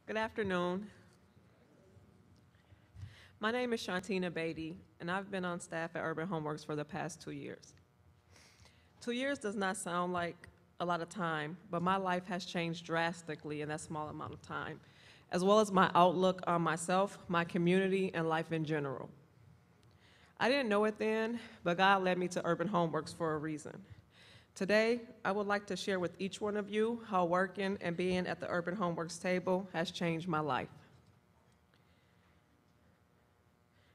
Good afternoon. My name is Shauntina, and I've been on staff at Urban Homeworks for the past 2 years. 2 years does not sound like a lot of time, but my life has changed drastically in that small amount of time, as well as my outlook on myself, my community, and life in general. I didn't know it then, but God led me to Urban Homeworks for a reason. Today, I would like to share with each one of you how working and being at the Urban Homeworks table has changed my life.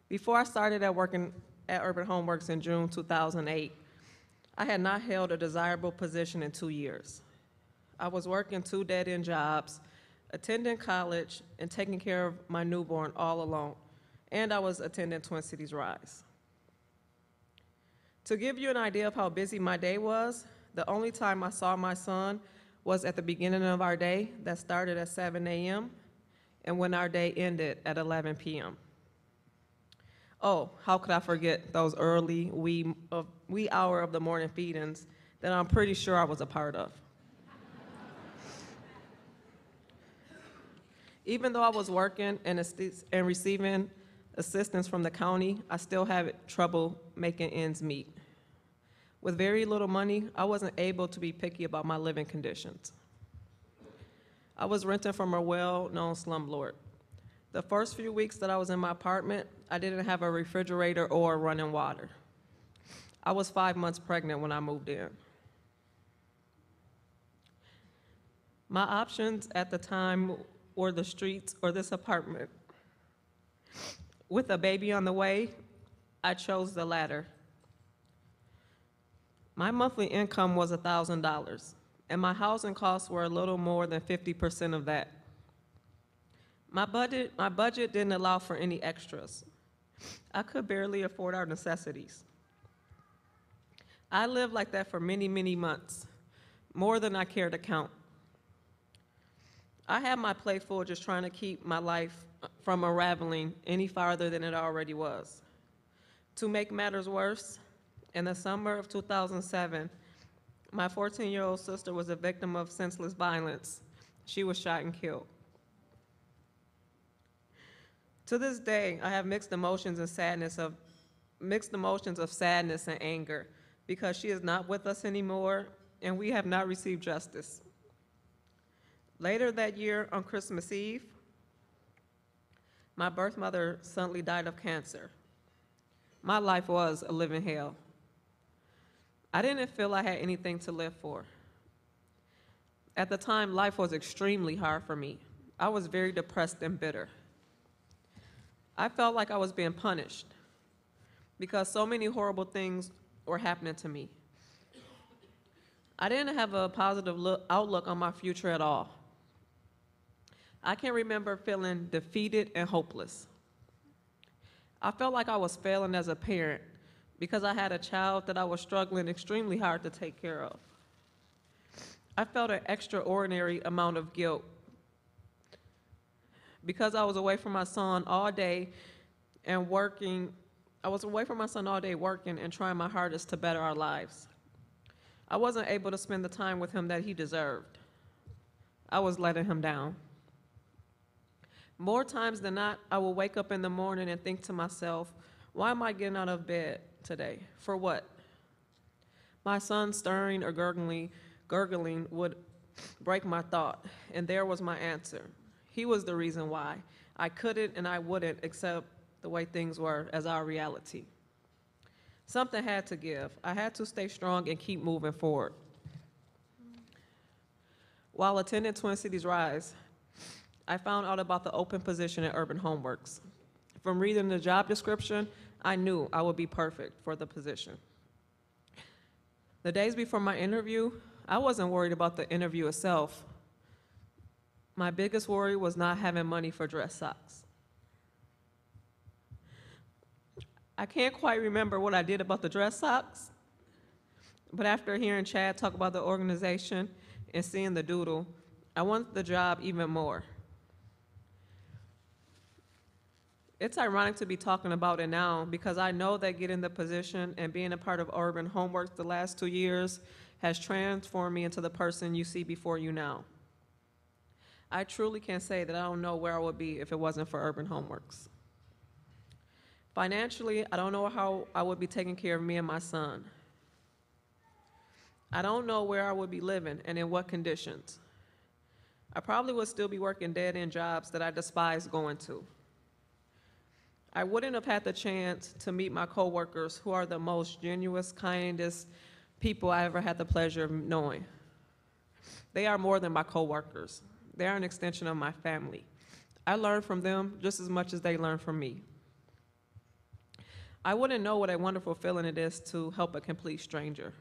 Before I started working at Urban Homeworks in June 2008, I had not held a desirable position in 2 years. I was working 2 dead-end jobs, attending college, and taking care of my newborn all alone, and I was attending Twin Cities Rise. To give you an idea of how busy my day was, the only time I saw my son was at the beginning of our day that started at 7 a.m. and when our day ended at 11 p.m. Oh, how could I forget those early wee hour of the morning feedings that I'm pretty sure I was a part of. Even though I was working and receiving assistance from the county, I still had trouble making ends meet. With very little money, I wasn't able to be picky about my living conditions. I was renting from a well-known slumlord. The first few weeks that I was in my apartment, I didn't have a refrigerator or running water. I was 5 months pregnant when I moved in. My options at the time were the streets or this apartment. With a baby on the way, I chose the latter. My monthly income was $1,000, and my housing costs were a little more than 50% of that. My budget didn't allow for any extras. I could barely afford our necessities. I lived like that for many, many months, more than I care to count. I had my plate full just trying to keep my life from unraveling any farther than it already was. To make matters worse, in the summer of 2007, my 14-year-old sister was a victim of senseless violence. She was shot and killed. To this day, I have mixed emotions of sadness and anger because she is not with us anymore and we have not received justice. Later that year, on Christmas Eve, my birth mother suddenly died of cancer. My life was a living hell. I didn't feel I had anything to live for. At the time, life was extremely hard for me. I was very depressed and bitter. I felt like I was being punished because so many horrible things were happening to me. I didn't have a positive outlook on my future at all. I can remember feeling defeated and hopeless. I felt like I was failing as a parent because I had a child that I was struggling extremely hard to take care of. I felt an extraordinary amount of guilt because I was away from my son all day and working. I was away from my son all day working and trying my hardest to better our lives. I wasn't able to spend the time with him that he deserved. I was letting him down. More times than not, I will wake up in the morning and think to myself, why am I getting out of bed today? For what? My son stirring or gurgling would break my thought, and there was my answer. He was the reason why. I couldn't and I wouldn't accept the way things were as our reality. Something had to give. I had to stay strong and keep moving forward. While attending Twin Cities Rise, I found out about the open position at Urban Homeworks. From reading the job description, I knew I would be perfect for the position. The days before my interview, I wasn't worried about the interview itself. My biggest worry was not having money for dress socks. I can't quite remember what I did about the dress socks, but after hearing Chad talk about the organization and seeing the doodle, I wanted the job even more. It's ironic to be talking about it now because I know that getting the position and being a part of Urban Homeworks the last 2 years has transformed me into the person you see before you now. I truly can say that I don't know where I would be if it wasn't for Urban Homeworks. Financially, I don't know how I would be taking care of me and my son. I don't know where I would be living and in what conditions. I probably would still be working dead-end jobs that I despise going to. I wouldn't have had the chance to meet my coworkers, who are the most genuine, kindest people I ever had the pleasure of knowing. They are more than my coworkers. They are an extension of my family. I learn from them just as much as they learn from me. I wouldn't know what a wonderful feeling it is to help a complete stranger.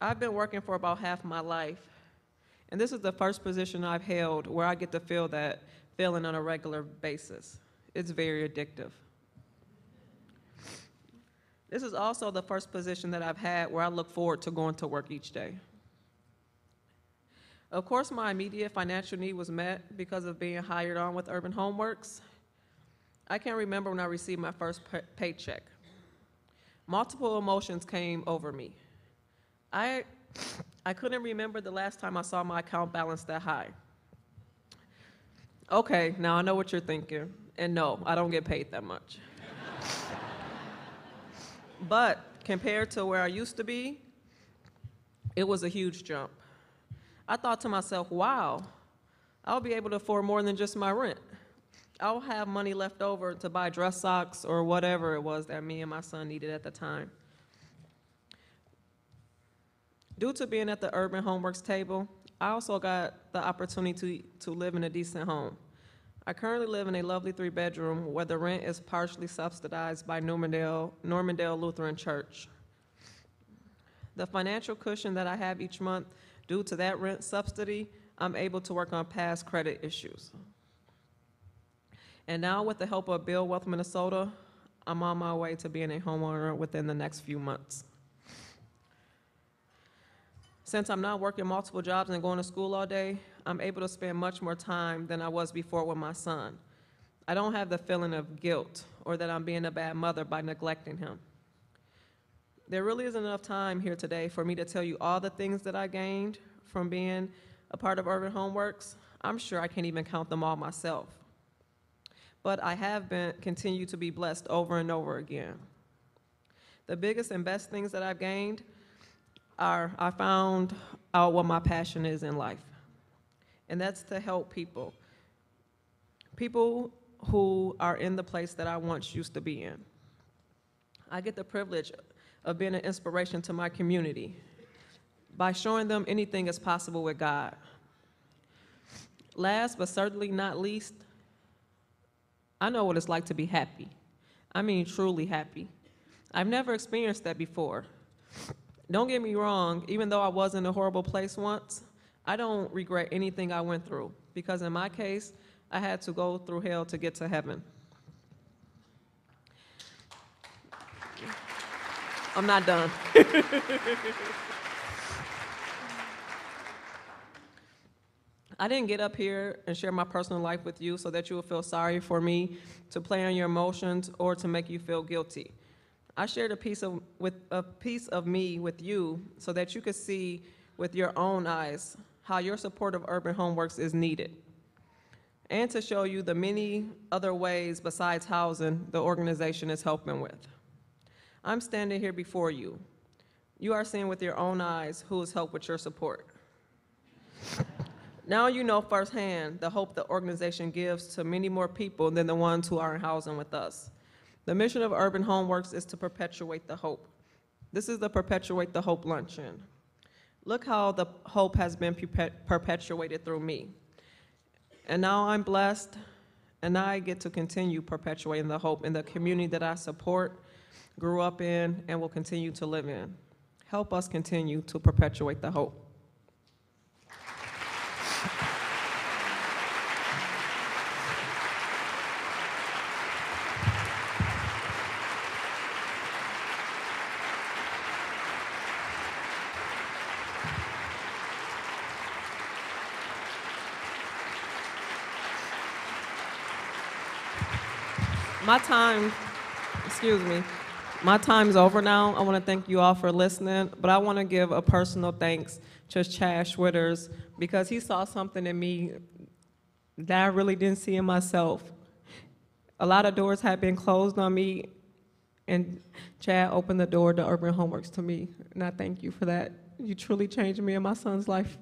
I've been working for about half my life, and this is the first position I've held where I get to feel that feeling on a regular basis. It's very addictive. This is also the first position that I've had where I look forward to going to work each day. Of course, my immediate financial need was met because of being hired on with Urban Homeworks. I can remember when I received my first paycheck. Multiple emotions came over me. I couldn't remember the last time I saw my account balance that high. Okay, now I know what you're thinking, and no, I don't get paid that much. But compared to where I used to be, it was a huge jump. I thought to myself, wow, I'll be able to afford more than just my rent. I'll have money left over to buy dress socks or whatever it was that me and my son needed at the time. Due to being at the Urban Homeworks table, I also got the opportunity to live in a decent home. I currently live in a lovely 3-bedroom where the rent is partially subsidized by Normandale Lutheran Church. The financial cushion that I have each month due to that rent subsidy, I'm able to work on past credit issues. And now with the help of Bill Wealth Minnesota, I'm on my way to being a homeowner within the next few months. Since I'm not working multiple jobs and going to school all day, I'm able to spend much more time than I was before with my son. I don't have the feeling of guilt or that I'm being a bad mother by neglecting him. There really isn't enough time here today for me to tell you all the things that I gained from being a part of Urban Homeworks. I'm sure I can't even count them all myself. But I have continued to be blessed over and over again. The biggest and best things that I've gained are I found out what my passion is in life, and that's to help people. People who are in the place that I once used to be in. I get the privilege of being an inspiration to my community by showing them anything is possible with God. Last but certainly not least, I know what it's like to be happy. I mean, truly happy. I've never experienced that before. Don't get me wrong, even though I was in a horrible place once, I don't regret anything I went through, because in my case, I had to go through hell to get to heaven. I'm not done. I didn't get up here and share my personal life with you so that you will feel sorry for me, to play on your emotions, or to make you feel guilty. I shared a piece of me with you so that you could see with your own eyes how your support of Urban Homeworks is needed, and to show you the many other ways besides housing the organization is helping with. I'm standing here before you. You are seeing with your own eyes who has helped with your support. Now you know firsthand the hope the organization gives to many more people than the ones who are in housing with us. The mission of Urban Homeworks is to perpetuate the hope. This is the Perpetuate the Hope Luncheon. Look how the hope has been perpetuated through me. And now I'm blessed, and now I get to continue perpetuating the hope in the community that I support, grew up in, and will continue to live in. Help us continue to perpetuate the hope. My time, excuse me, My time's over now. I want to thank you all for listening, but I want to give a personal thanks to Chad Schwitters because he saw something in me that I really didn't see in myself. A lot of doors had been closed on me, and Chad opened the door to Urban Homeworks to me, and I thank you for that. You truly changed me and my son's life